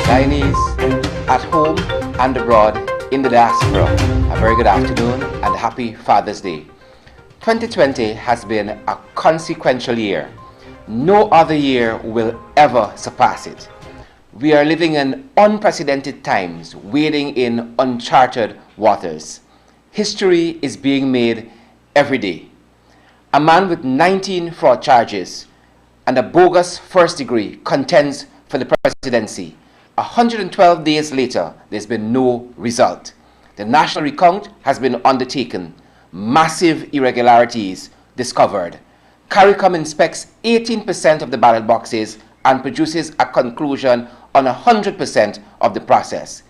Chinese at home and abroad in the diaspora, a very good afternoon and happy Father's Day. 2020 has been a consequential year. No other year will ever surpass it. We are living in unprecedented times, wading in uncharted waters. History is being made every day. A man with 19 fraud charges and a bogus first degree contends for the presidency. 112 days later, there's been no result. The national recount has been undertaken. Massive irregularities discovered. CARICOM inspects 18% of the ballot boxes and produces a conclusion on 100% of the process.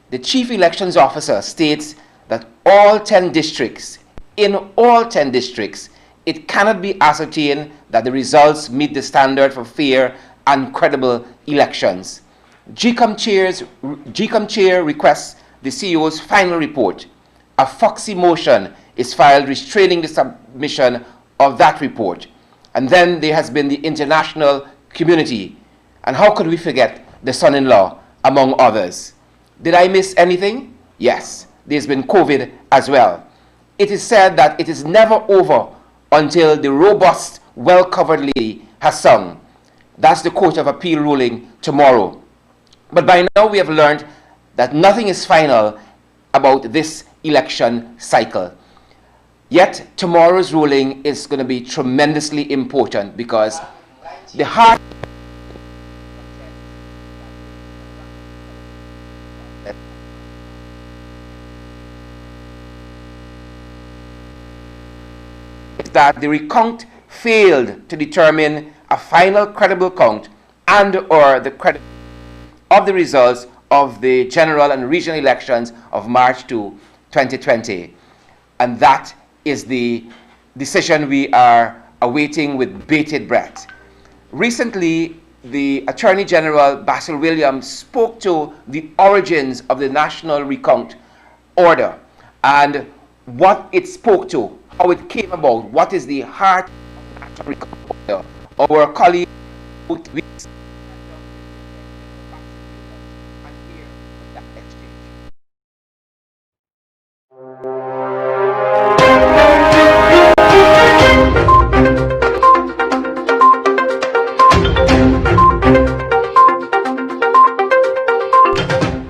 The Chief Elections Officer states that in all 10 districts, it cannot be ascertained that the results meet the standard for fair and credible elections. GCOM chair requests the CEO's final report. A foxy motion is filed restraining the submission of that report. And then there has been the international community. And how could we forget the son-in-law, among others? Did I miss anything? Yes, there's been COVID as well. It is said that it is never over until the robust, well-covered lady has sung. That's the Court of Appeal ruling tomorrow. But by now we have learned that nothing is final about this election cycle. Yet tomorrow's ruling is going to be tremendously important because the heart is that the recount failed to determine a final credible count and or the credibility of the results of the general and regional elections of March 2, 2020. And that is the decision we are awaiting with bated breath. Recently, the Attorney General, Basil Williams, spoke to the origins of the national recount order and what it spoke to, how it came about, what is the heart of the national recount order. Our colleague,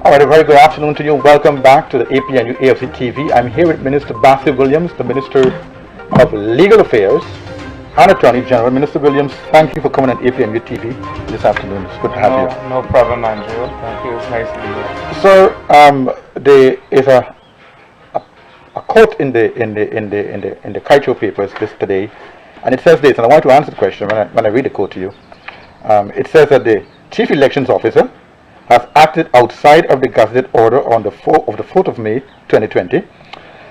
A very good afternoon to you. Welcome back to the Apnu+Afc TV. I'm here with Minister Basil Williams, the Minister of Legal Affairs and Attorney General. Minister Williams, thank you for coming on Apnu TV this afternoon. It's good to have you. No problem, Andrew. Thank you. It's nice to be here. Sir, there is a quote in the Kaicho papers today, and it says this, and I want to answer the question when I read the quote to you. It says that the Chief Elections Officer has acted outside of the gazetted order on the 4th of May 2020.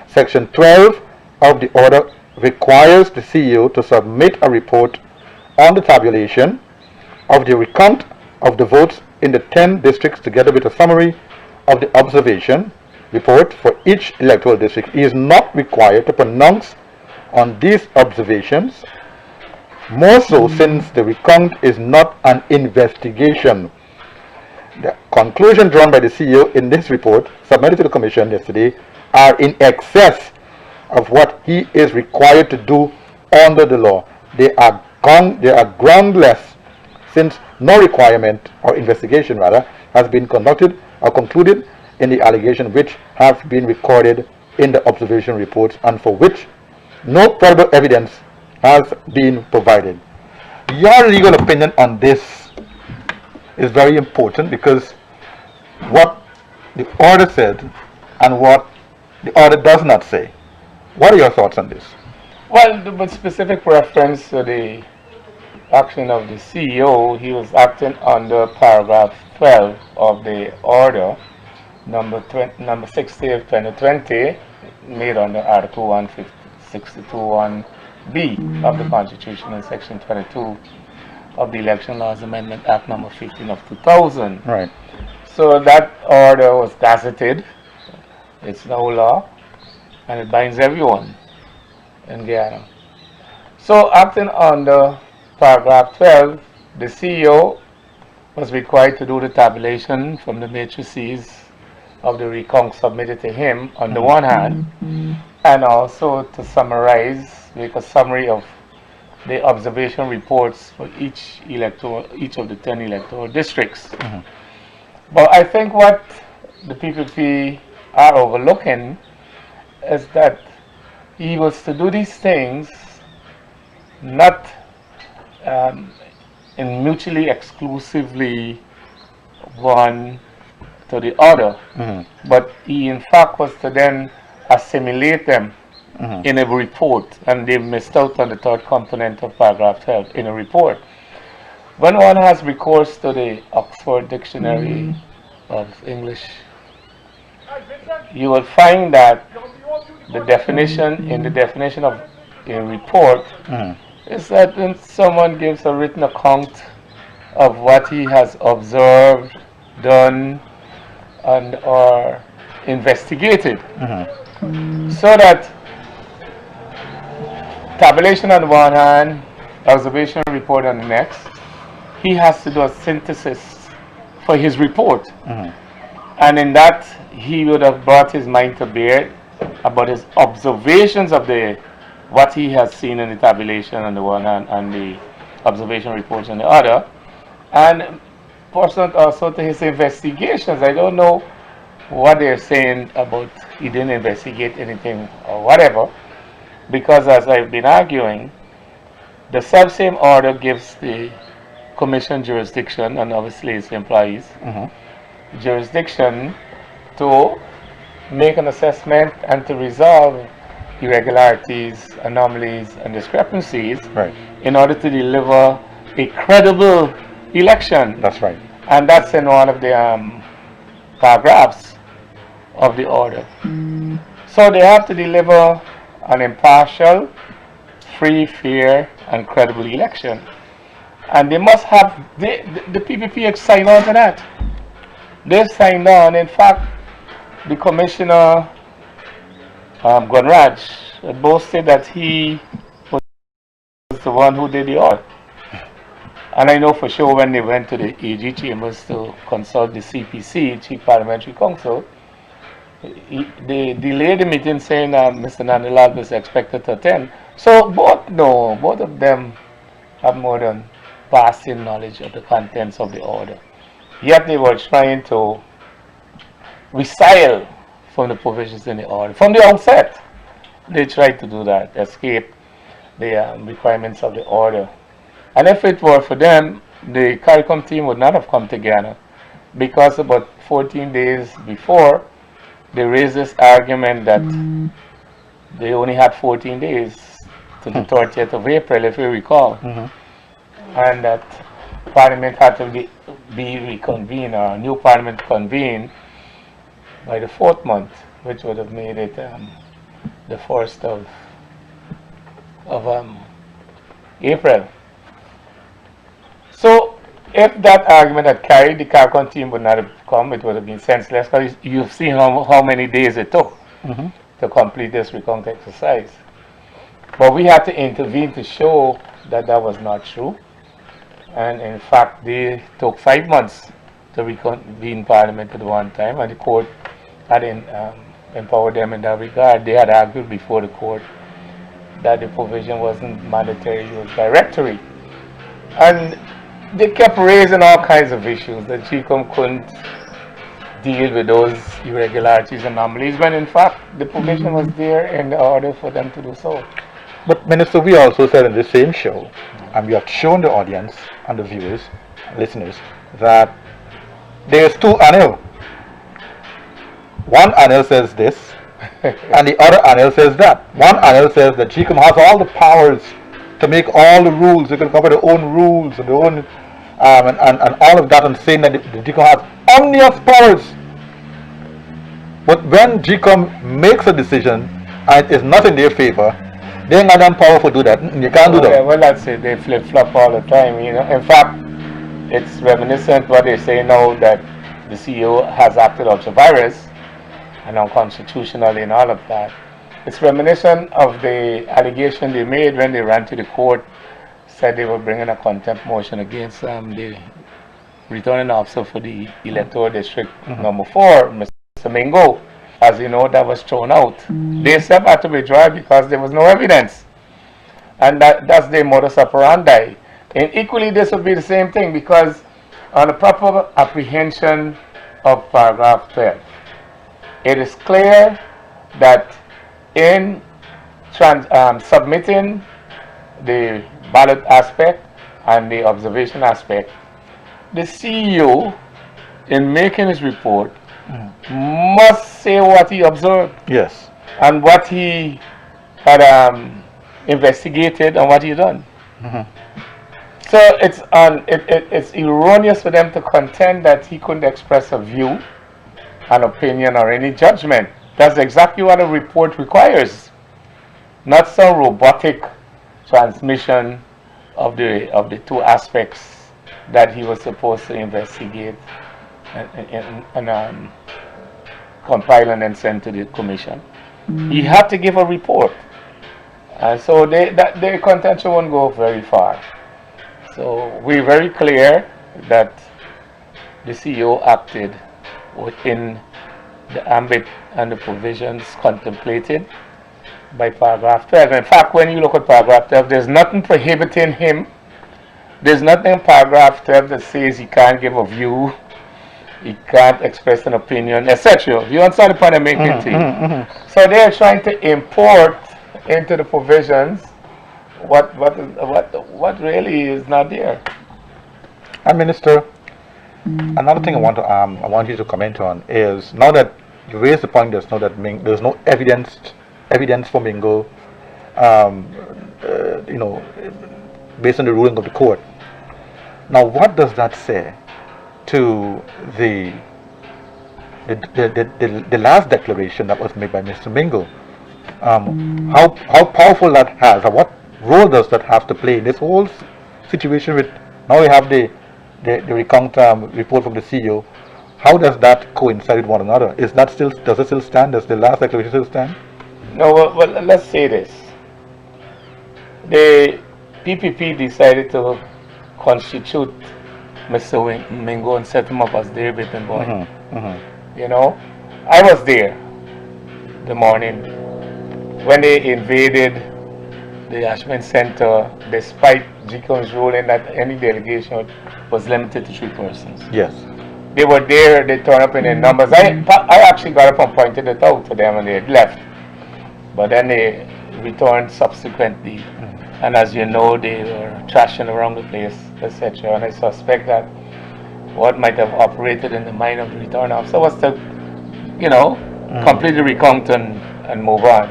Section 12 of the order requires the CEO to submit a report on the tabulation of the recount of the votes in the 10 districts together with a summary of the observation report for each electoral district. He is not required to pronounce on these observations, more so since the recount is not an investigation. The conclusion drawn by the CEO in this report submitted to the Commission yesterday are in excess of what he is required to do under the law. They are groundless, since no requirement or investigation rather has been conducted or concluded in the allegation which have been recorded in the observation reports and for which no credible evidence has been provided. Your legal opinion on this is very important, because what the order said and what the order does not say. What are your thoughts on this? Well, with specific reference to the action of the CEO, he was acting under paragraph 12 of the order number 60 of 2020, made under Article 162(1)(b of the Constitution and Section 22 of the Election Laws Amendment Act number 15 of 2000. Right. So that order was gazetted. It's now law, and it binds everyone in Guyana. So, acting under paragraph 12, the CEO was required to do the tabulation from the matrices of the recount submitted to him on the one hand, and also to summarize, make a summary of the observation reports for each of the 10 electoral districts. But I think what the PPP are overlooking is that he was to do these things not in mutually exclusively one to the other, but he in fact was to then assimilate them in a report, and they missed out on the third component of paragraph 12 in a report. When one has recourse to the Oxford Dictionary of English, you will find that the definition of a report is that when someone gives a written account of what he has observed, done, and or investigated, so that tabulation on the one hand, observation report on the next, he has to do a synthesis for his report. And in that, he would have brought his mind to bear about his observations of what he has seen in the tabulation on the one hand and the observation reports on the other, and pursuant also to his investigations. I don't know what they're saying about he didn't investigate anything or whatever, because as I've been arguing, the same order gives the commission jurisdiction, and obviously its employees, jurisdiction to make an assessment and to resolve irregularities, anomalies, and discrepancies in order to deliver a credible election. That's right. And that's in one of the paragraphs of the order. So they have to deliver an impartial, free, fair, and credible election. And they must have, the PPP have signed on to that. They've signed on. In fact, the Commissioner Gunraj boasted that he was the one who did the audit. And I know for sure when they went to the AG chambers to consult the CPC, Chief Parliamentary Council, they delayed the meeting saying Mr. Nandalal was expected to attend. So both of them have more than passing knowledge of the contents of the order. Yet they were trying to resile from the provisions in the order. From the outset, they tried to do that, escape the requirements of the order. And if it were for them, the CARICOM team would not have come to Ghana, because about 14 days before, they raised this argument that they only had 14 days to the 30th of April, if you recall, and that Parliament had to be reconvened, or a new Parliament convened by the 4th month, which would have made it the 1st of April. So, if that argument had carried, the CARICOM team would not have come. It would have been senseless, because you've seen how many days it took to complete this recount exercise. But we had to intervene to show that that was not true. And in fact, they took 5 months to reconvene Parliament at one time, and the court had empowered them in that regard. They had argued before the court that the provision wasn't mandatory, it was directory. And they kept raising all kinds of issues that GCOM couldn't deal with those irregularities and anomalies, when in fact the provision was there in order for them to do so. But Minister, we also said in the same show, and we have shown the audience and the viewers, listeners, that there's two ANIL. One ANIL says this, and the other ANIL says that. One ANIL says that GCOM has all the powers to make all the rules. They can come up with their own rules and their own, and all of that, and saying that the GCOM has omnious powers But when GCOM makes a decision and it's not in their favor, they ain't got them power to do that. You can't do that. Well, that's it. They flip flop all the time. You know, in fact, it's reminiscent what they say now that the CEO has acted ultra virus and unconstitutional and all of that. It's reminiscent of the allegation they made when they ran to the court, said they were bringing a contempt motion against the returning officer for the electoral district number 4, Mr. Mingo. As you know, that was thrown out. They said had to withdraw because there was no evidence. And that's their modus operandi. And equally, this would be the same thing because on the proper apprehension of paragraph 12, it is clear that in submitting the ballot aspect and the observation aspect, the CEO, in making his report, must say what he observed. Yes. And what he had investigated and what he done. So it's erroneous for them to contend that he couldn't express a view, an opinion, or any judgment. That's exactly what a report requires, not some robotic transmission of the two aspects that he was supposed to investigate and compile and then send to the commission. He had to give a report, and so their contention won't go very far. So we're very clear that the CEO acted within the ambit and the provisions contemplated by paragraph 12. In fact, when you look at paragraph 12, there's nothing prohibiting him. There's nothing in paragraph 12 that says he can't give a view, he can't express an opinion, etc. You understand the point I'm making to you? So they're trying to import into the provisions what really is not there. And Minister, another thing I want you to comment on is, now that you raised the point, there's no evidence for Mingo, based on the ruling of the court. Now, what does that say to the last declaration that was made by Mr. Mingo? How powerful that has, or what role does that have to play in this whole situation? With now we have the recount report from the CEO. How does that coincide with one another? Does it still stand? Does the last declaration still stand? No. Well, let's say this. The PPP decided to constitute Mr. Mingo and set him up as their victim boy. You know, I was there the morning when they invaded the Ashman Center, despite GCOM's ruling that any delegation was limited to 3 persons. Yes. They were there, they turned up in their numbers. I actually got up and pointed it out to them and they had left. But then they returned subsequently. And as you know, they were trashing around the place, etc. And I suspect that what might have operated in the mind of the return officer was to, complete the recount and move on.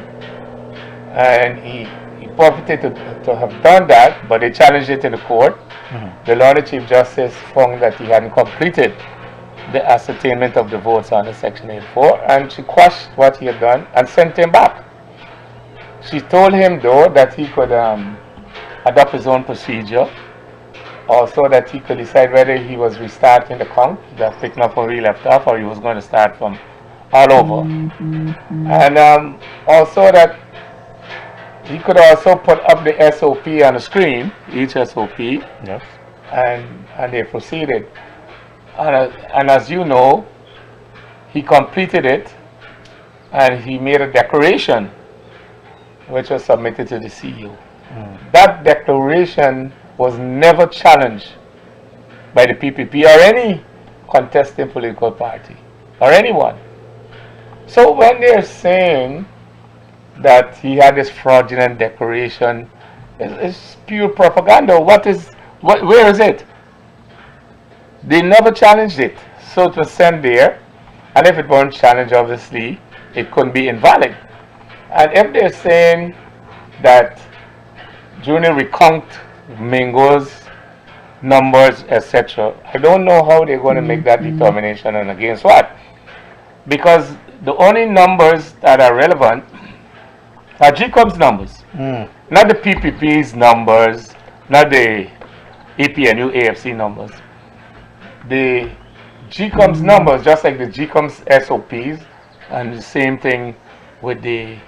And he profited to have done that, but they challenged it in the court. The Lord Chief Justice found that he hadn't completed the ascertainment of the votes under Section 84, and she quashed what he had done and sent him back. She told him, though, that he could adopt his own procedure, also that he could decide whether he was restarting the count, just picking up where he left off, or he was going to start from all over. And also that he could also put up the SOP on the screen, each SOP, yes, and they proceeded. And as you know, he completed it, and he made a declaration, which was submitted to the CEO. That declaration was never challenged by the PPP or any contesting political party or anyone. So when they're saying that he had this fraudulent declaration, it's pure propaganda. Where is it? They never challenged it. So it was sent there, and if it weren't challenged, obviously, it couldn't be invalid. And if they're saying that during the recount, Mingo's numbers, etc., I don't know how they're going to make that determination and against what. Because the only numbers that are relevant are GCOM's numbers, not the PPP's numbers, not the APNU AFC numbers. The GCOM's numbers, just like the GCOM's SOPs, and the same thing with the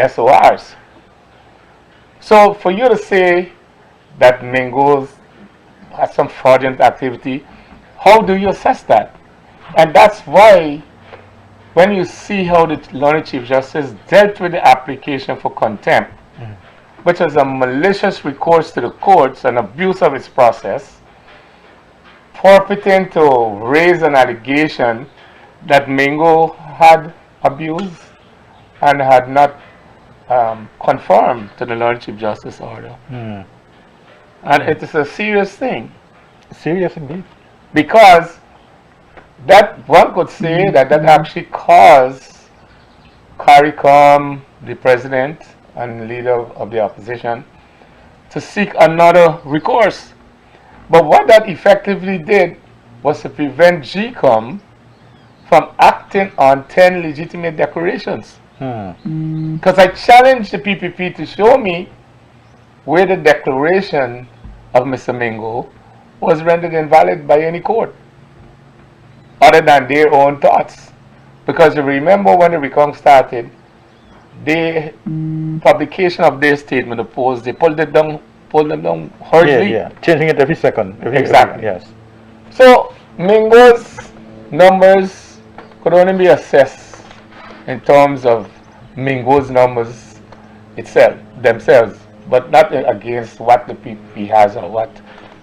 SORs. So for you to say that Mingo's has some fraudulent activity, how do you assess that? And that's why when you see how the Lord Chief Justice dealt with the application for contempt, which is a malicious recourse to the courts and abuse of its process, forfeiting to raise an allegation that Mingo had abused and had not conformed to the Lord Chief Justice order. And it is a serious thing. Serious indeed. Because that one could say that actually caused CARICOM, the president and leader of the opposition, to seek another recourse. But what that effectively did was to prevent GCOM from acting on 10 legitimate declarations. Because I challenged the PPP to show me where the declaration of Mr. Mingo was rendered invalid by any court, other than their own thoughts. Because you remember when the recount started, the publication of their statement opposed, they pulled them down hurriedly. Changing it every second. Exactly. Yes. So Mingo's numbers could only be assessed in terms of Mingo's numbers themselves, but not against what the PPP has or what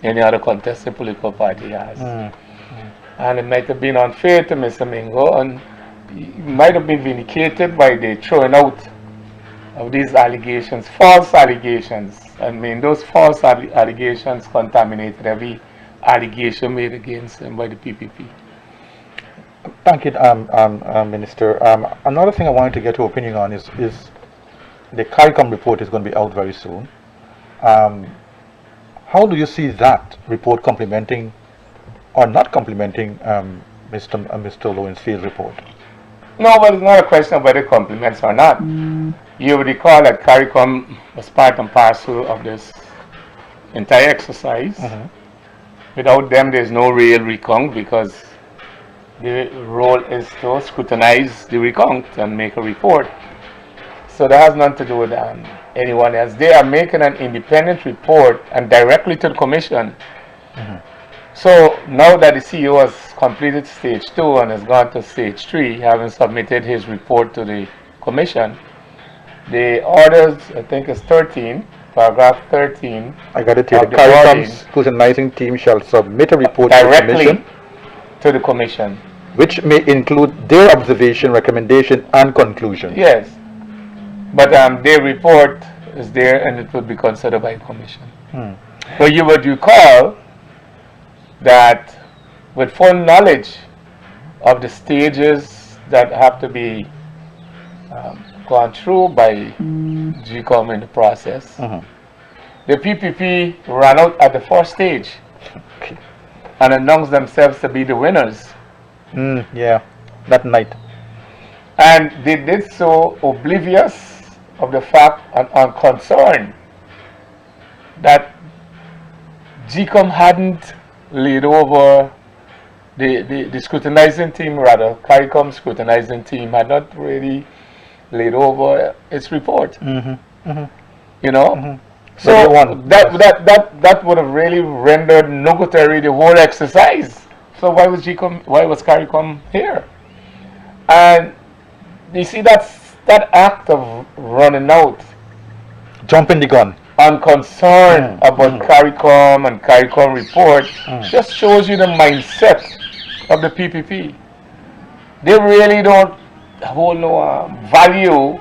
any other contested political party has. And it might have been unfair to Mr. Mingo, and he might have been vindicated by the throwing out of these allegations, false allegations. I mean, those false allegations contaminated every allegation made against him by the PPP. Thank you, Minister. Another thing I wanted to get your opinion on is the CARICOM report is going to be out very soon. How do you see that report complementing or not complementing Mr. Lowenfield's report? No, but it's not a question of whether it complements or not. You would recall that CARICOM was part and parcel of this entire exercise. Without them, there's no real recount, because the role is to scrutinize the recount and make a report. So that has nothing to do with anyone else. They are making an independent report and directly to the commission. So now that the CEO has completed stage 2 and has gone to stage 3, having submitted his report to the commission, the orders, I think it's 13, paragraph 13. I got it here. The CARICOM's scrutinizing team shall submit a report directly to the commission, which may include their observation, recommendation, and conclusion. Yes, but their report is there and it would be considered by the commission. But you would recall that with full knowledge of the stages that have to be gone through by GCOM in the process, the PPP ran out at the first stage and announced themselves to be the winners. That night. And they did so oblivious of the fact and unconcerned that GCOM hadn't laid over the scrutinizing team, rather, CARICOM scrutinizing team had not really laid over its report. You know? So that would have really rendered nugatory the whole exercise. So why was CARICOM here? And you see, that act of running out, jumping the gun, unconcerned about CARICOM and CARICOM report, just shows you the mindset of the PPP. They really don't hold no value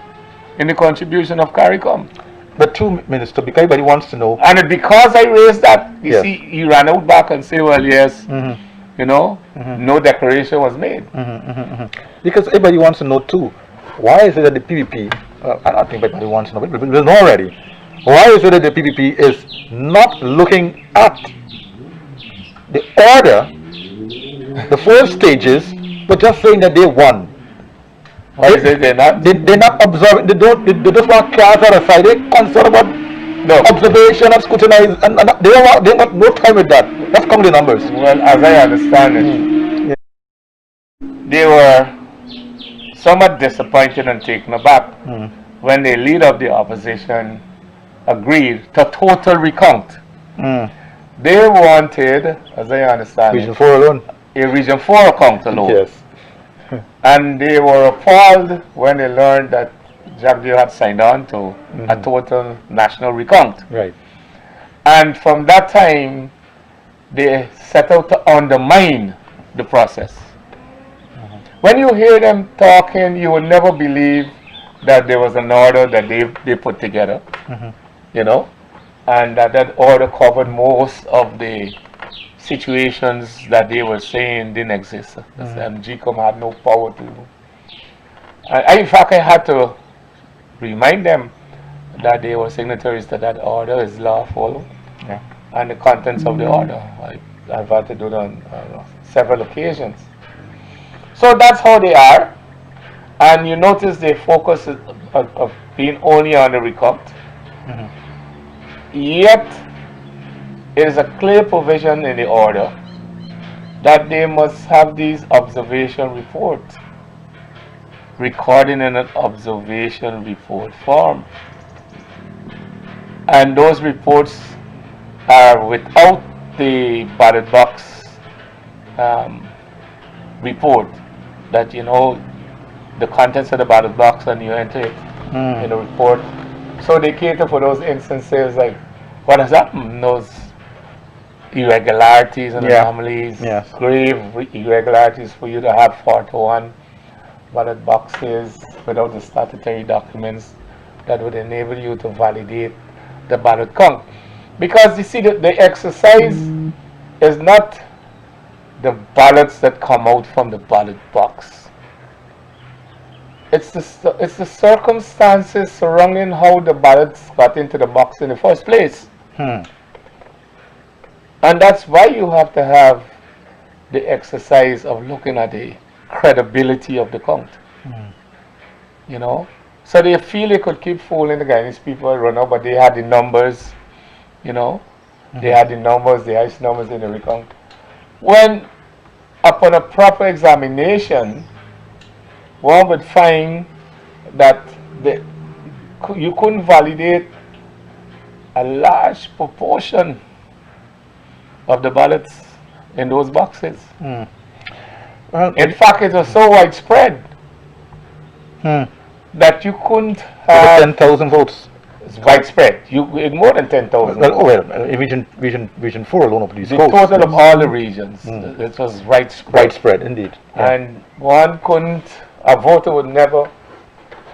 in the contribution of CARICOM. But too, Minister, because everybody wants to know. And because I raised that, you see, he ran out back and say, well, yes, you know, no declaration was made. Because everybody wants to know too, why is it that the PPP, I don't think everybody wants to know, but we'll know already. Why is it that the PPP is not looking at the order, the 4 stages, but just saying that they won? Why is it they're not? They're not observing. They just want cars on the side. They're concerned about No. observation and scrutinize, and they got no time with that. That's come the numbers. Well, as I understand it, they were somewhat disappointed and taken aback when the leader of the opposition agreed to total recount. They wanted, as I understand Region it, 4 alone. a Region 4 account alone. Yes. And they were appalled when they learned that Jacques Dieu had signed on to a total national recount. Right. And from that time, they set out to undermine the process. When you hear them talking, you would never believe that there was an order that they put together, you know, and that order covered most of the situations that they were saying didn't exist. And GCOM had no power to. In fact, I had to remind them that they were signatories to that order is lawful, and the contents of the order. I've had to do it on several occasions. So that's how they are, and you notice they focus of being only on the recount. Yet, it is a clear provision in the order that they must have these observation reports, recording in an observation report form. And those reports are without the ballot box report, that you know the contents of the ballot box and you enter it in the report. So they cater for those instances like what has happened, those irregularities and anomalies, grave irregularities, for you to have 41 ballot boxes without the statutory documents that would enable you to validate the ballot count. Because you see, the exercise is not the ballots that come out from the ballot box. It's the circumstances surrounding how the ballots got into the box in the first place. And that's why you have to have the exercise of looking at the credibility of the count. You know? So they feel they could keep fooling the Guyanese people run out, but they had the numbers, you know? They had the numbers, the highest numbers in the recount. When, upon a proper examination, one would find that you couldn't validate a large proportion of the ballots in those boxes. Well, in fact, it was so widespread that you couldn't have 10,000 votes. It's widespread. More than 10,000. Region 4 alone of these the coasts. total of all the regions. It was widespread. Widespread, indeed. And one couldn't, a voter would never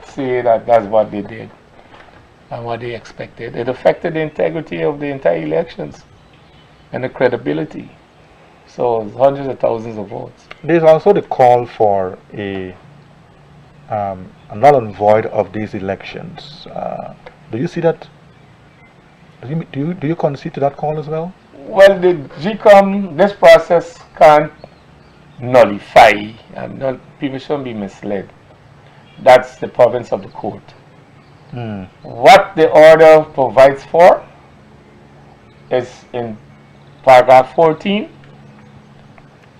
say that that's what they did and what they expected. It affected the integrity of the entire elections and the credibility. So hundreds of thousands of votes. There's also the call for a null and void of these elections. Do you see that? Do you concede to that call as well? Well, the GCOM, this process can't nullify, and people shouldn't be misled. That's the province of the court. What the order provides for is in paragraph 14,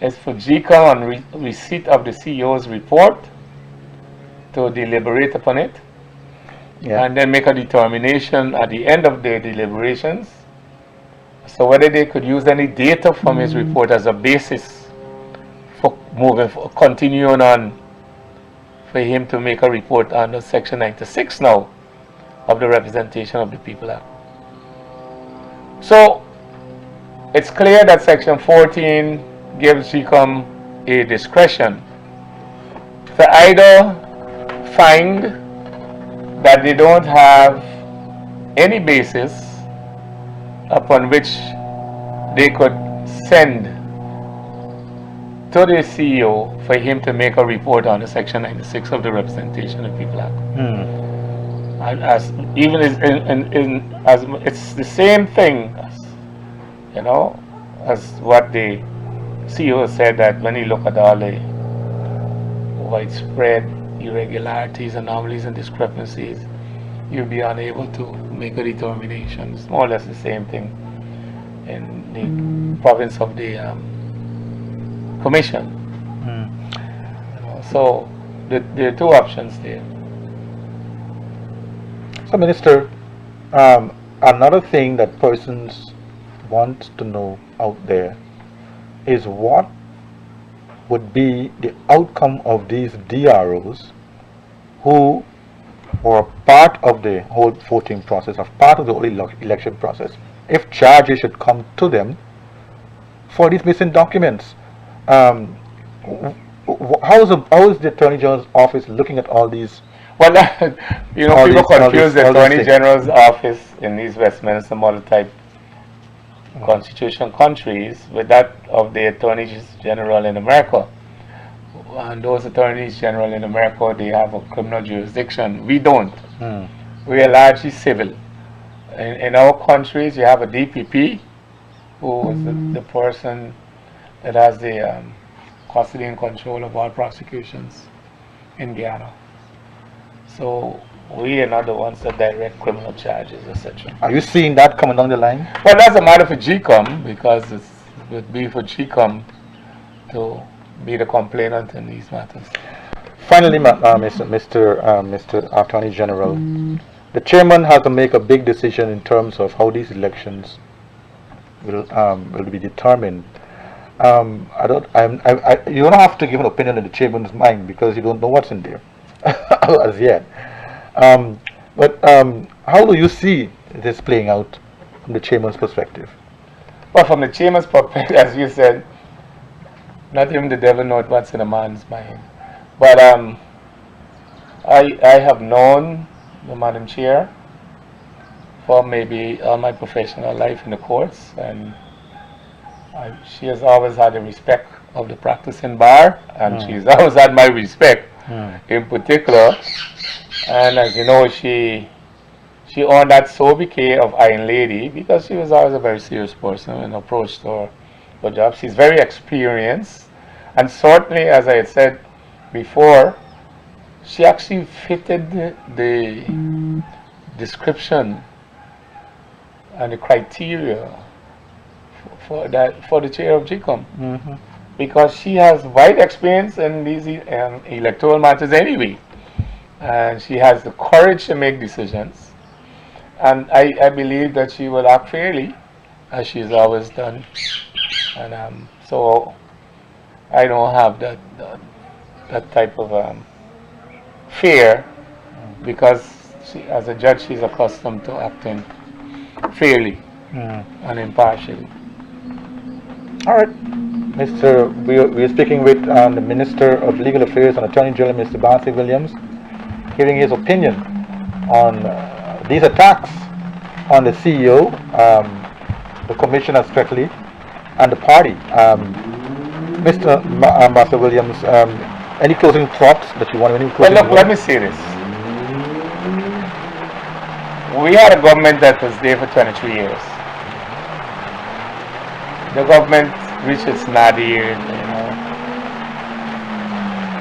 is for GCOM on receipt of the CEO's report to deliberate upon it, and then make a determination at the end of their deliberations, so whether they could use any data from his report as a basis for continuing on, for him to make a report under Section 96 now of the Representation of the People Act. So it's clear that Section 14 gives GCOM a discretion to either find that they don't have any basis upon which they could send to the CEO for him to make a report on the Section 96 of the Representation of the People Act. As it's the same thing, you know, as what the CEO said, that when you look at all the widespread irregularities, anomalies, and discrepancies, you'll be unable to make a determination. It's more or less the same thing in the province of the commission. So there are two options there. So, Minister, another thing that persons want to know out there is what would be the outcome of these DROs who were part of the whole voting process, of part of the whole election process, if charges should come to them for these missing documents. How is the Attorney General's office looking at all these? Well, people confuse the Attorney General's office in these Westminster model type constitution countries with that of the Attorney General in America. And those Attorneys General in America, they have a criminal jurisdiction. We don't. We are largely civil. In our countries, you have a DPP, who is the person that has the custody and control of all prosecutions in Guyana. So we are not the ones that direct criminal charges, etc. Are you seeing that coming down the line? Well, that's a matter for GCOM, because it would be for GCOM to be the complainant in these matters. Finally, Mr. Attorney General, the chairman has to make a big decision in terms of how these elections will be determined. You don't have to give an opinion in the chairman's mind because you don't know what's in there as yet. But how do you see this playing out from the chairman's perspective? Well, from the chairman's perspective, as you said, not even the devil knows what's in a man's mind. But I have known the Madam Chair for maybe all my professional life in the courts, and she has always had the respect of the practicing bar, and she's always had my respect in particular. And as you know, she earned that sobriquet of Iron Lady because she was always a very serious person and approached her job. She's very experienced, and certainly, as I had said before, she actually fitted the description and the criteria for the chair of GCOM, because she has wide experience in these electoral matters anyway, and she has the courage to make decisions, and I believe that she will act fairly, as she's always done, and so I don't have that type of fear, because as a judge she's accustomed to acting fairly and impartially. All right, we're speaking with the Minister of Legal Affairs and Attorney General, Mr. Barnsley Williams, hearing his opinion on these attacks on the CEO, the Commissioner especially, and the party. Mr. Master Williams, any closing thoughts that you want to make? Well, look, let me say this. We had a government that was there for 23 years. The government reached its nadir,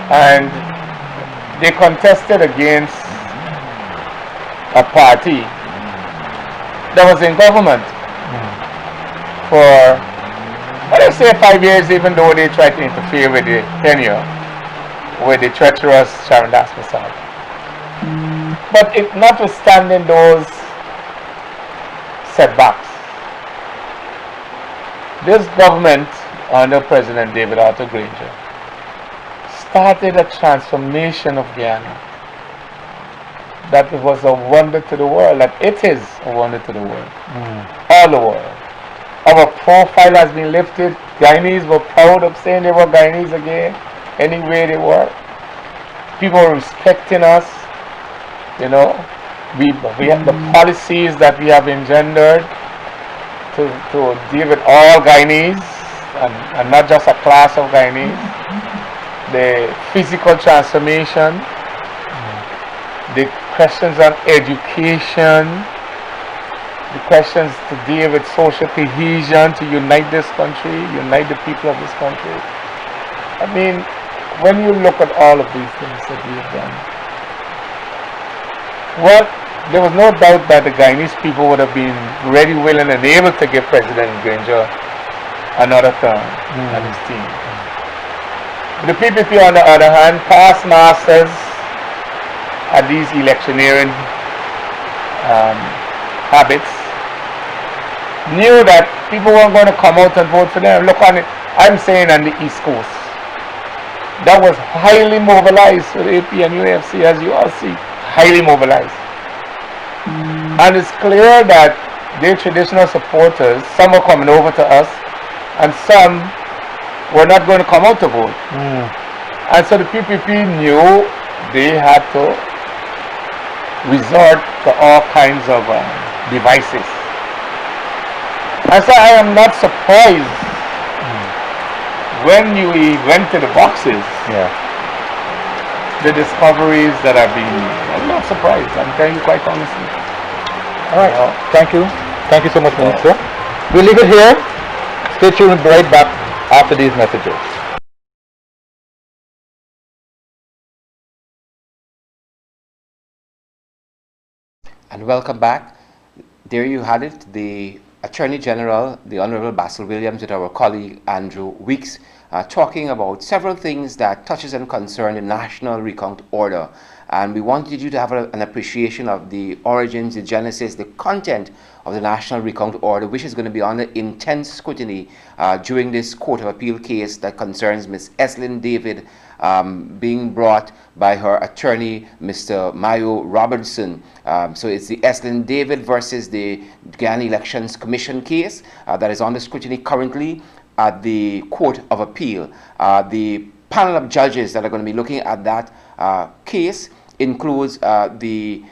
and they contested against a party that was in government for, let us say, 5 years, even though they tried to interfere with the tenure with the treacherous Sharon Das Prasad. But notwithstanding those setbacks, this government under President David Arthur Granger started a transformation of Guyana that was a wonder to the world, that it is a wonder to the world, all the world. Our profile has been lifted. Guyanese were proud of saying they were Guyanese again, anywhere they were. People were respecting us, We have the policies that we have engendered to deal with all Guyanese, and not just a class of Guyanese. The physical transformation, the questions on education, the questions to deal with social cohesion, to unite this country, unite the people of this country. I mean, when you look at all of these things that we have done, well, there was no doubt that the Guyanese people would have been ready, willing, and able to give President Granger another term and his team. The PPP, on the other hand, past masters at these electioneering habits, knew that people weren't going to come out and vote for them. Look on it, I'm saying on the East Coast, that was highly mobilized for the AP and UAFC, as you all see, highly mobilized. And it's clear that their traditional supporters, some are coming over to us, and some were not going to come out to vote. And so the PPP knew they had to resort to all kinds of devices. And so I am not surprised when you went to the boxes, the discoveries that are being made. I'm not surprised, I'm telling you quite honestly. All right, thank you. Thank you so much, Minister. We'll leave it here. Stay tuned, we'll be right back after these messages. And welcome back. There you had it, the Attorney General, the Honorable Basil Williams, with our colleague Andrew Weeks, talking about several things that touches and concern the National Recount Order. And we wanted you to have an appreciation of the origins, the genesis, the content of the National Recount Order, which is going to be under intense scrutiny during this Court of Appeal case that concerns Ms. Eslyn David, being brought by her attorney, Mr. Mayo Robinson. So it's the Eslyn David versus the Guyana Elections Commission case that is under scrutiny currently at the Court of Appeal. The panel of judges that are going to be looking at that case includes the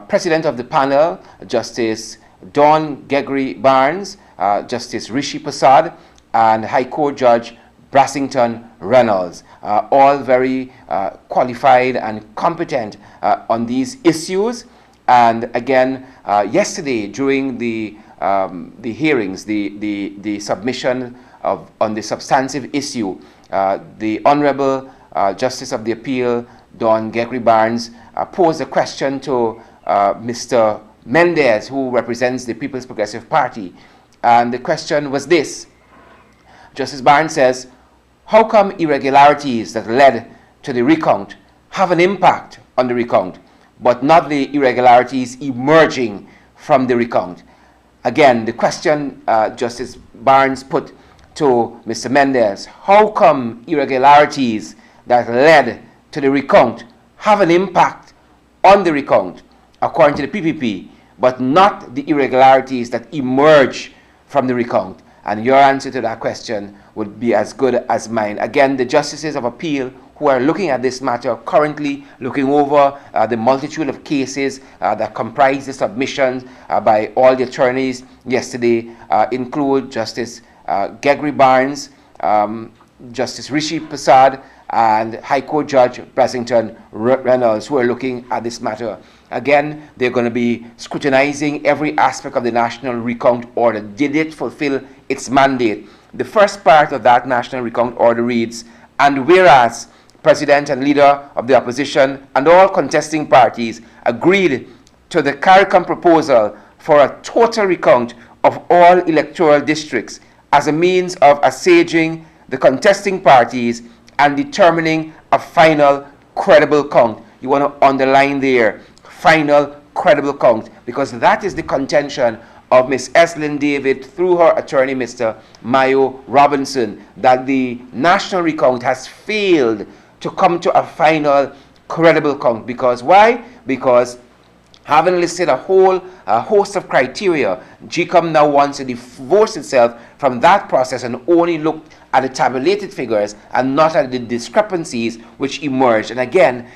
president of the panel, Justice Don Gregory Barnes, Justice Rishi Prasad, and High Court Judge Brassington Reynolds, all very qualified and competent on these issues. And again, yesterday during the hearings, the submission on the substantive issue, the Honorable Justice of the Appeal, Don Gregory Barnes, posed a question to Mr. Mendez, who represents the People's Progressive Party. And the question was this. Justice Barnes says, how come irregularities that led to the recount have an impact on the recount, but not the irregularities emerging from the recount? Again, the question Justice Barnes put to Mr. Mendez, how come irregularities that led to the recount have an impact on the recount, according to the PPP, but not the irregularities that emerge from the recount? And your answer to that question would be as good as mine. Again, the justices of appeal who are looking at this matter, currently looking over the multitude of cases that comprise the submissions by all the attorneys yesterday, include Justice Gregory Barnes, Justice Rishi Prasad, and High Court Judge Brassington Reynolds, who are looking at this matter. Again, they're going to be scrutinizing every aspect of the National Recount Order. Did it fulfill its mandate? The first part of that National Recount Order reads, and whereas President and Leader of the Opposition and all contesting parties agreed to the CARICOM proposal for a total recount of all electoral districts as a means of assuaging the contesting parties and determining a final credible count. You want to underline there, final credible count, because that is the contention of Ms. Eslyn David through her attorney, Mr. Mayo Robinson, that the national recount has failed to come to a final credible count. Because why? Because having listed a whole host of criteria, GCOM now wants to divorce itself from that process and only look at the tabulated figures and not at the discrepancies which emerged. And again,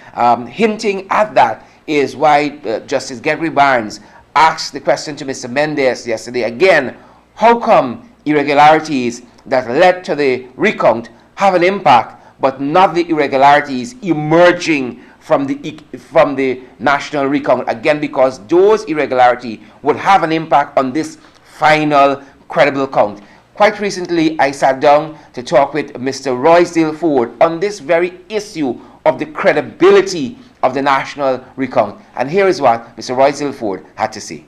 hinting at that is why Justice Gregory Barnes asked the question to Mr. Mendez yesterday, again, how come irregularities that led to the recount have an impact, but not the irregularities emerging from the national recount? Again, because those irregularities would have an impact on this final credible count. Quite recently, I sat down to talk with Mr. Roysdale Ford on this very issue of the credibility of the national recount. And here is what Mr. Roysdale Ford had to say.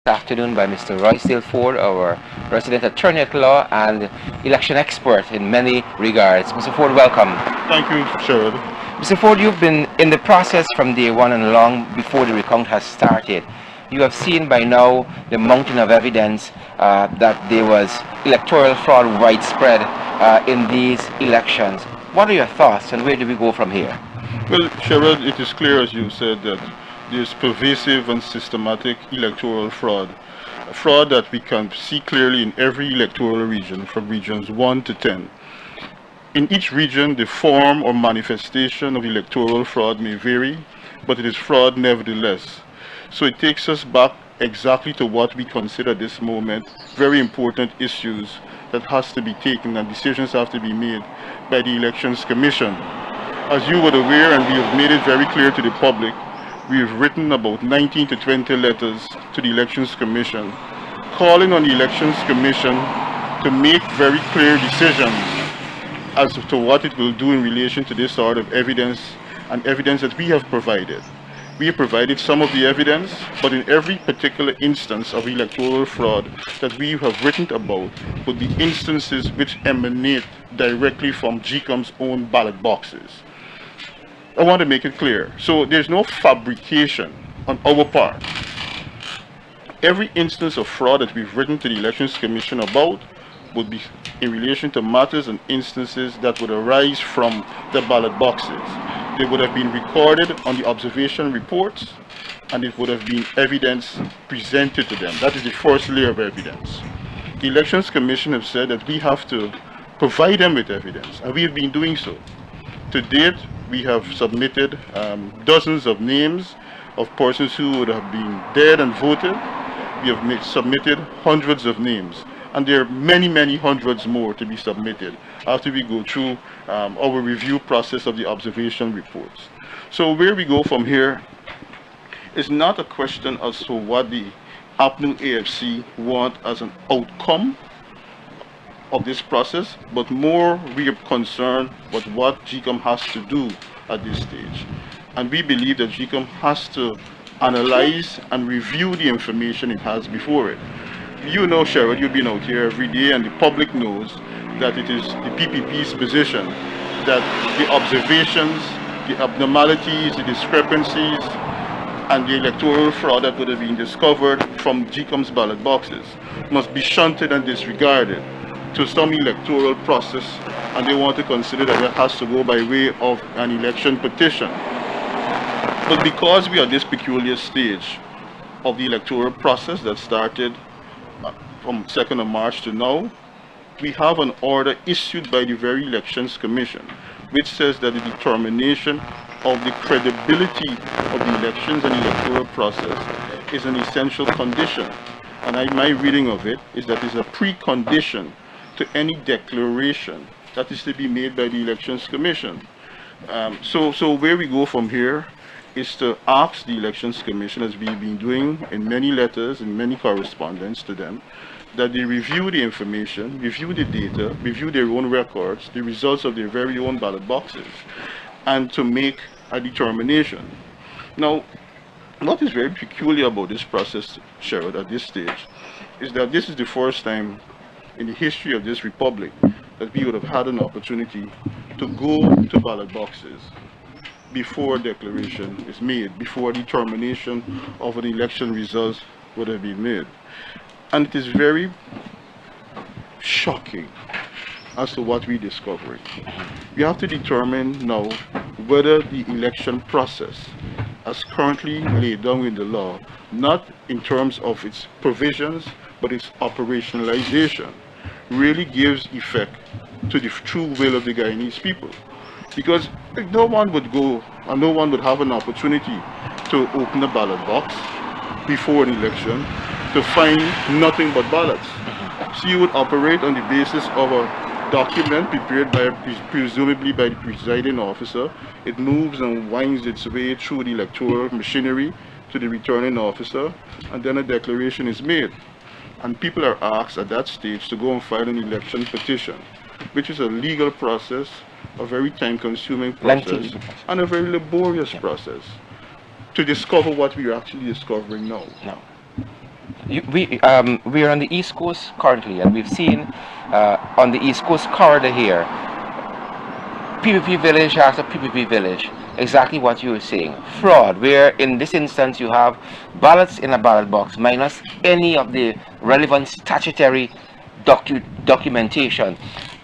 This afternoon by Mr. Roysdale Ford, our resident attorney at law and election expert in many regards. Mr. Ford, welcome. Thank you, Sherrod. Mr. Ford, you've been in the process from day one and long before the recount has started. You have seen by now the mountain of evidence that there was electoral fraud widespread in these elections. What are your thoughts and where do we go from here? Well, Sherrod, it is clear, as you said, that there's pervasive and systematic electoral fraud. A fraud that we can see clearly in every electoral region, from regions 1 to 10. In each region, the form or manifestation of electoral fraud may vary, but it is fraud nevertheless. So it takes us back exactly to what we consider at this moment very important issues that has to be taken and decisions have to be made by the Elections Commission. As you were aware, and we have made it very clear to the public, we have written about 19 to 20 letters to the Elections Commission, calling on the Elections Commission to make very clear decisions as to what it will do in relation to this sort of evidence and evidence that we have provided. We have provided some of the evidence, but in every particular instance of electoral fraud that we have written about would be instances which emanate directly from GCOM's own ballot boxes. I want to make it clear. So there's no fabrication on our part. Every instance of fraud that we've written to the Elections Commission about would be in relation to matters and instances that would arise from the ballot boxes. They would have been recorded on the observation reports, and it would have been evidence presented to them. That is the first layer of evidence. The Elections Commission have said that we have to provide them with evidence, and we have been doing so. To date, we have submitted dozens of names of persons who would have been dead and voted. We have submitted hundreds of names, and there are many, many hundreds more to be submitted after we go through our review process of the observation reports. So where we go from here is not a question as to what the Apnu+Afc want as an outcome of this process, but more we are concerned with what GCOM has to do at this stage. And we believe that GCOM has to analyze and review the information it has before it. You know, Sherrod, you've been out here every day, and the public knows that it is the PPP's position that the observations, the abnormalities, the discrepancies, and the electoral fraud that would have been discovered from GCOM's ballot boxes must be shunted and disregarded to some electoral process, and they want to consider that it has to go by way of an election petition. But because we are at this peculiar stage of the electoral process that started from 2nd of March to now, we have an order issued by the very Elections Commission which says that the determination of the credibility of the elections and electoral process is an essential condition. And my reading of it is that it's a precondition to any declaration that is to be made by the Elections Commission. So where we go from here is to ask the Elections Commission, as we've been doing in many letters and many correspondence to them, that they review the information, review the data, review their own records, the results of their very own ballot boxes, and to make a determination. Now, what is very peculiar about this process, Sherrod, at this stage, is that this is the first time in the history of this republic that we would have had an opportunity to go to ballot boxes before declaration is made, before determination of an election results would have been made. And it is very shocking as to what we discovered. We have to determine now whether the election process, as currently laid down in the law, not in terms of its provisions, but its operationalization, really gives effect to the true will of the Guyanese people. Because no one would go and no one would have an opportunity to open a ballot box before an election to find nothing but ballots. So you would operate on the basis of a document prepared by presumably by the presiding officer. It moves and winds its way through the electoral machinery to the returning officer, and then a declaration is made. and people are asked at that stage to go and file an election petition, which is a legal process, a very time-consuming process, Lengthy. and a very laborious process to discover what we are actually discovering now. No. We are on the East Coast currently, and we've seen on the East Coast corridor here, PPP village after PPP village, exactly what you were saying. Fraud, where in this instance you have ballots in a ballot box minus any of the relevant statutory documentation,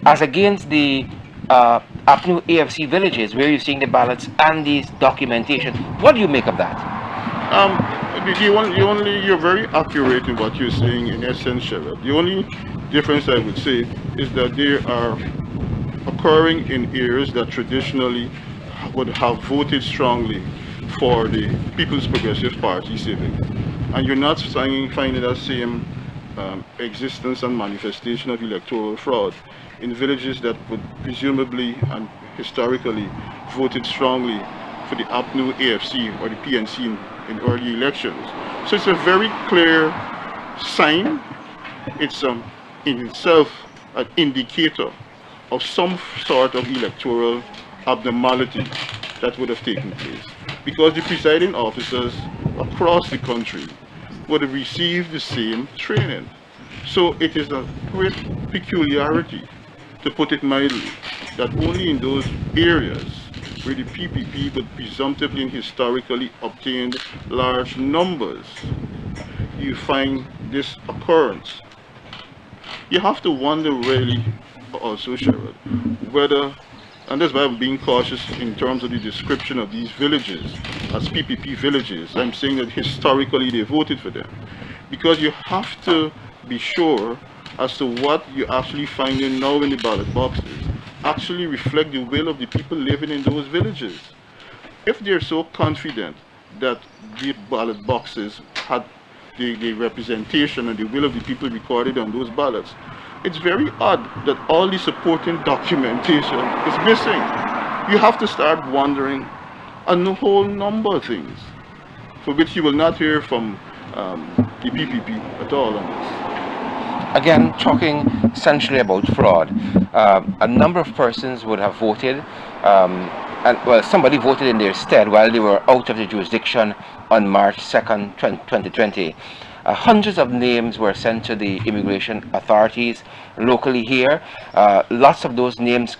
as against the Apnu+Afc villages where you're seeing the ballots and these documentation. What do you make of that? You're very accurate in what you're saying in essence, Sherrod. The only difference I would say is that they are occurring in areas that traditionally would have voted strongly for the People's Progressive Party civic. And you're not finding that same existence and manifestation of electoral fraud in villages that would presumably and historically voted strongly for the Apnu+Afc or the PNC in early elections. So it's a very clear sign. It's in itself an indicator of some sort of electoral abnormality that would have taken place, because the presiding officers across the country would have received the same training. So it is a great peculiarity, to put it mildly, that only in those areas where the PPP would presumptively and historically obtained large numbers, you find this occurrence. You have to wonder really also, Sherrod, whether, and that's why I'm being cautious in terms of the description of these villages as PPP villages. I'm saying that historically they voted for them, because you have to be sure as to what you're actually finding now in the ballot boxes actually reflect the will of the people living in those villages. If they're so confident that the ballot boxes had the representation and the will of the people recorded on those ballots, it's very odd that all the supporting documentation is missing. You have to start wondering a whole number of things, for which you will not hear from the PPP at all on this. Again, talking essentially about fraud, a number of persons would have voted, and somebody voted in their stead while they were out of the jurisdiction on March 2nd, 2020. Hundreds of names were sent to the immigration authorities locally here. Lots of those names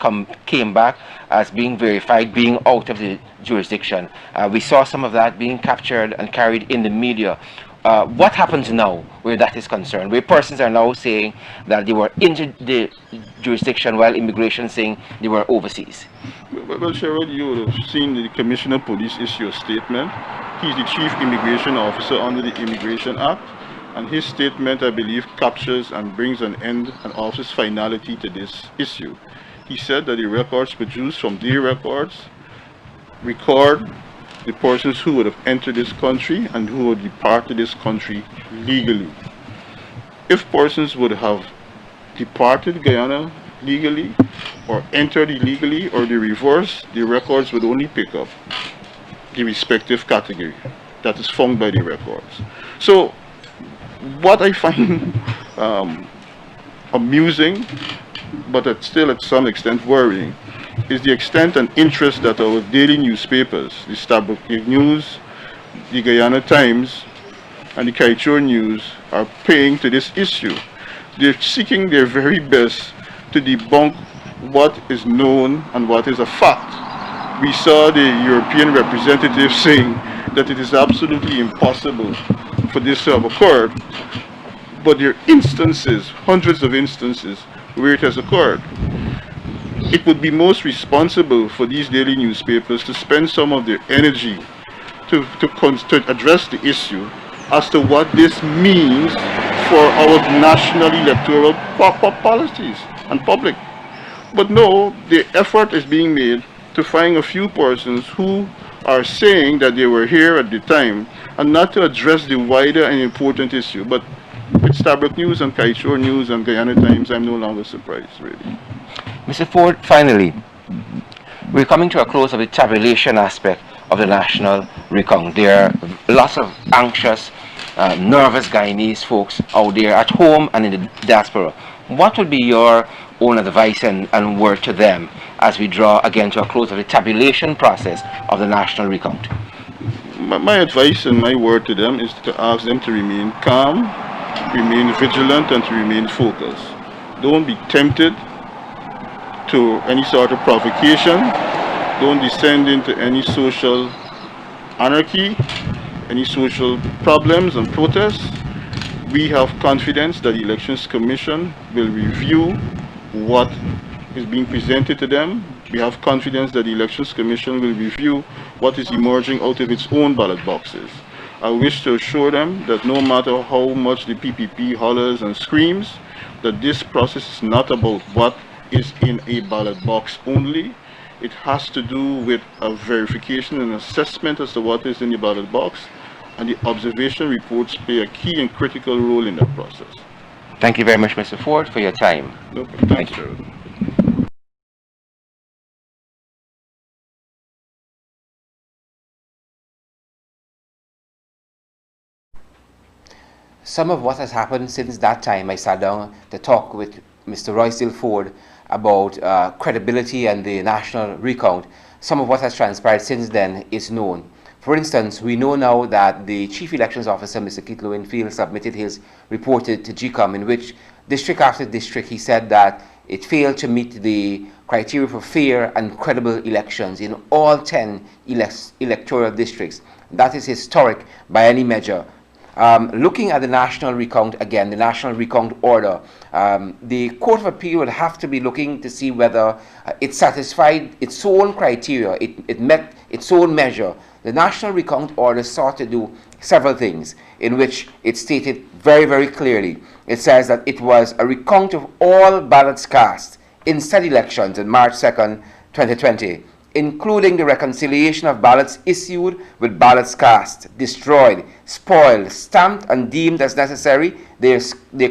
came back as being verified, being out of the jurisdiction. We saw some of that being captured and carried in the media. What happens now where that is concerned, where persons are now saying that they were in the jurisdiction while immigration saying they were overseas? Well, Sherrod, you would have seen the Commissioner of Police issue a statement. He's the Chief Immigration Officer under the Immigration Act, and his statement, I believe, captures and brings an end and offers finality to this issue. He said that the records produced from their records record the persons who would have entered this country and who would depart this country legally. If persons would have departed Guyana legally or entered illegally or the reverse, the records would only pick up the respective category that is found by the records. So what I find amusing, but still at some extent worrying, is the extent and interest that our daily newspapers, the Starbuck News, the Guyana Times, and the Kaichur News, are paying to this issue. They're seeking their very best to debunk what is known and what is a fact. We saw the European representative saying that it is absolutely impossible for this to have occurred, but there are instances, hundreds of instances, where it has occurred. It would be most responsible for these daily newspapers to spend some of their energy to address the issue as to what this means for our national electoral policies and public. But no, the effort is being made to find a few persons who are saying that they were here at the time and not to address the wider and important issue. But with Starbuck News and Kaichur News and Guyana Times, I'm no longer surprised, really. Mr. Ford, finally, we're coming to a close of the tabulation aspect of the national recount. There are lots of anxious nervous Guyanese folks out there at home and in the diaspora. What would be your own advice and word to them as we draw again to a close of the tabulation process of the national recount? My advice and my word to them is to ask them to remain calm, remain vigilant, and to remain focused. Don't be tempted to any sort of provocation. Don't descend into any social anarchy, any social problems and protests. We have confidence that the Elections Commission will review what is being presented to them. We have confidence that the Elections Commission will review what is emerging out of its own ballot boxes. I wish to assure them that no matter how much the PPP hollers and screams, that this process is not about what is in a ballot box only. It has to do with a verification and assessment as to what is in the ballot box, and the observation reports play a key and critical role in that process. Thank you very much, Mr. Ford, for your time. No problem. Thanks, Gerald. Some of what has happened since that time, I sat down to talk with Mr. Roysdale Ford about credibility and the national recount. Some of what has transpired since then is known. For instance, we know now that the Chief Elections Officer, Mr. Keith Lowenfield, submitted his report to GCOM, in which district after district he said that it failed to meet the criteria for fair and credible elections in all 10 electoral districts. That is historic by any measure. Looking at the national recount again, the national recount order, the Court of Appeal would have to be looking to see whether it satisfied its own criteria, it met its own measure. The national recount order sought to do several things, in which it stated very, very clearly. It says that it was a recount of all ballots cast in said elections on March 2nd, 2020, including the reconciliation of ballots issued with ballots cast, destroyed, spoiled, stamped and deemed as necessary, their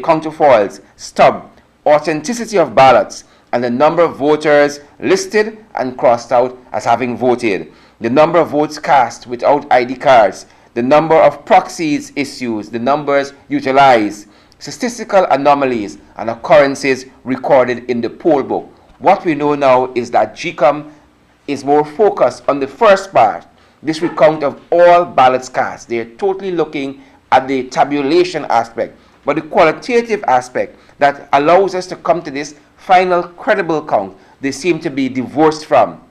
counterfoils, stub, authenticity of ballots, and the number of voters listed and crossed out as having voted, the number of votes cast without ID cards, the number of proxies issued, the numbers utilized, statistical anomalies and occurrences recorded in the poll book. What we know now is that GCOM is more focused on the first part, this recount of all ballots cast. They're totally looking at the tabulation aspect, but the qualitative aspect that allows us to come to this final credible count, they seem to be divorced from.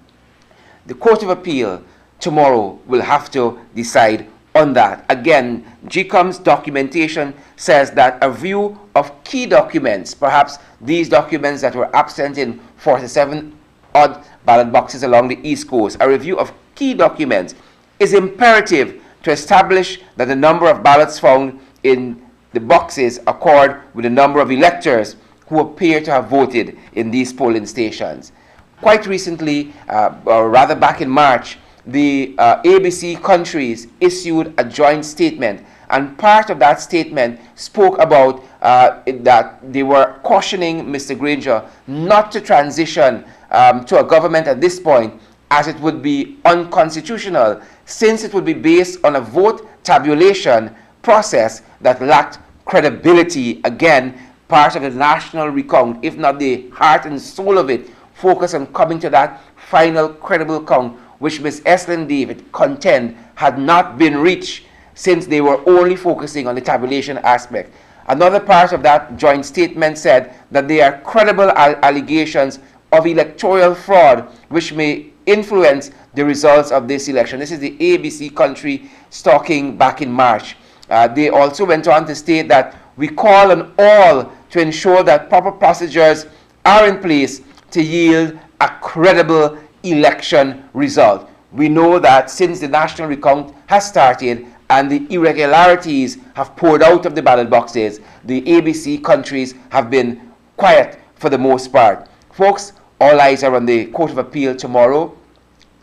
The Court of Appeal tomorrow will have to decide on that. Again, GCOM's documentation says that a review of key documents, perhaps these documents that were absent in 47 odd ballot boxes along the East Coast, a review of key documents is imperative to establish that the number of ballots found in the boxes accord with the number of electors who appear to have voted in these polling stations. Quite recently, or rather back in March, the ABC countries issued a joint statement, and part of that statement spoke about that they were cautioning Mr. Granger not to transition to a government at this point, as it would be unconstitutional, since it would be based on a vote tabulation process that lacked credibility. Again, part of the national recount, if not the heart and soul of it, focus on coming to that final credible count, which Ms. Eslyn David contend had not been reached, since they were only focusing on the tabulation aspect. Another part of that joint statement said that there are credible allegations of electoral fraud which may influence the results of this election. This is the ABC country talking back in March. They also went on to state that we call on all to ensure that proper procedures are in place to yield a credible election result. We know that since the national recount has started and the irregularities have poured out of the ballot boxes, the ABC countries have been quiet for the most part. Folks, all eyes are on the Court of Appeal tomorrow,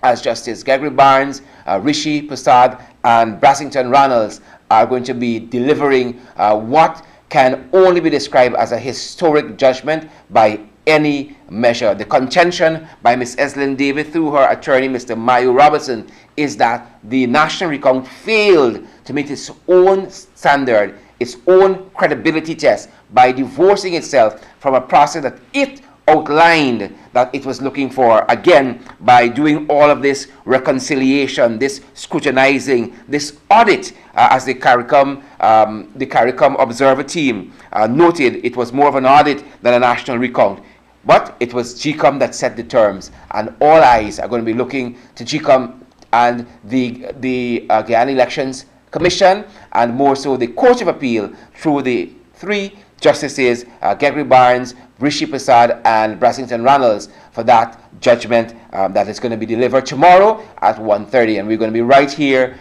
as Justice Gregory Barnes, Rishi Prasad, and Brassington Ronalds are going to be delivering what can only be described as a historic judgment by any measure. The contention by Ms. Eslyn David through her attorney, Mr. Mayo Robertson, is that the national recount failed to meet its own standard, its own credibility test, by divorcing itself from a process that it outlined that it was looking for, again, by doing all of this reconciliation, this scrutinizing, this audit, as the CARICOM Observer team noted. It was more of an audit than a national recount. But it was GCOM that set the terms, and all eyes are going to be looking to GCOM and the Guyana Elections Commission, and more so the Court of Appeal through the three justices, Gregory Barnes, Rishi Prasad, and Brassington Reynolds, for that judgment that is going to be delivered tomorrow at 1:30. And we're going to be right here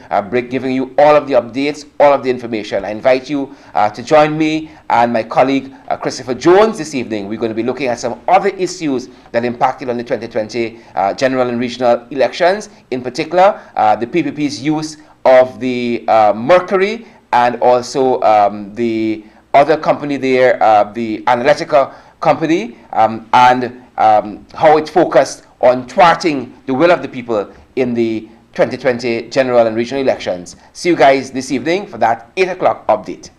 giving you all of the updates, all of the information. I invite you to join me and my colleague Christopher Jones this evening. We're going to be looking at some other issues that impacted on the 2020 general and regional elections, in particular the PPP's use of the mercury, and also the other company there, the Analytica company, and how it focused on thwarting the will of the people in the 2020 general and regional elections. See you guys this evening for that 8 o'clock update.